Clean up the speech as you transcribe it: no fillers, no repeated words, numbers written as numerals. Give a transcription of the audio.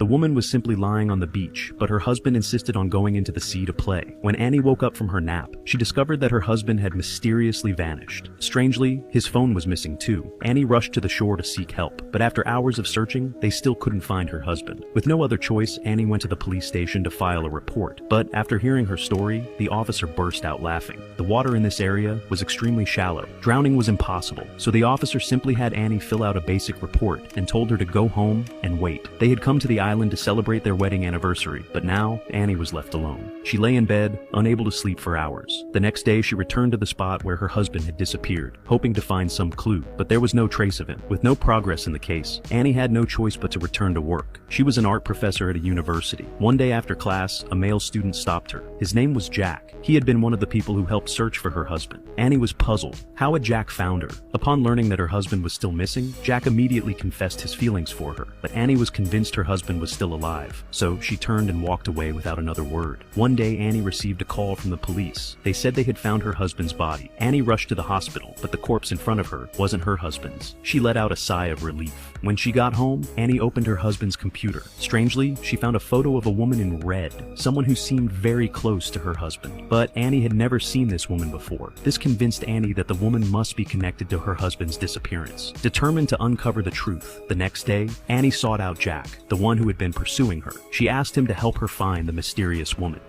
The woman was simply lying on the beach, but her husband insisted on going into the sea to play. When Annie woke up from her nap, she discovered that her husband had mysteriously vanished. Strangely, his phone was missing too. Annie rushed to the shore to seek help, but after hours of searching, they still couldn't find her husband. With no other choice, Annie went to the police station to file a report, but after hearing her story, the officer burst out laughing. The water in this area was extremely shallow. Drowning was impossible, so the officer simply had Annie fill out a basic report and told her to go home and wait. They had come to the island to celebrate their wedding anniversary, but now Annie was left alone. She lay in bed, unable to sleep for hours. The next day, she returned to the spot where her husband had disappeared, hoping to find some clue, but there was no trace of him. With no progress in the case, Annie had no choice but to return to work. She was an art professor at a university. One day after class, a male student stopped her. His name was Jack. He had been one of the people who helped search for her husband. Annie was puzzled. How had Jack found her? Upon learning that her husband was still missing, Jack immediately confessed his feelings for her, but Annie was convinced her husband was still alive, so she turned and walked away without another word. One day, Annie received a call from the police. They said they had found her husband's body. Annie rushed to the hospital, but the corpse in front of her wasn't her husband's. She let out a sigh of relief. When she got home, Annie opened her husband's computer. Strangely, she found a photo of a woman in red, someone who seemed very close to her husband. But Annie had never seen this woman before. This convinced Annie that the woman must be connected to her husband's disappearance. Determined to uncover the truth, the next day, Annie sought out Jack, the one who had been pursuing her. She asked him to help her find the mysterious woman.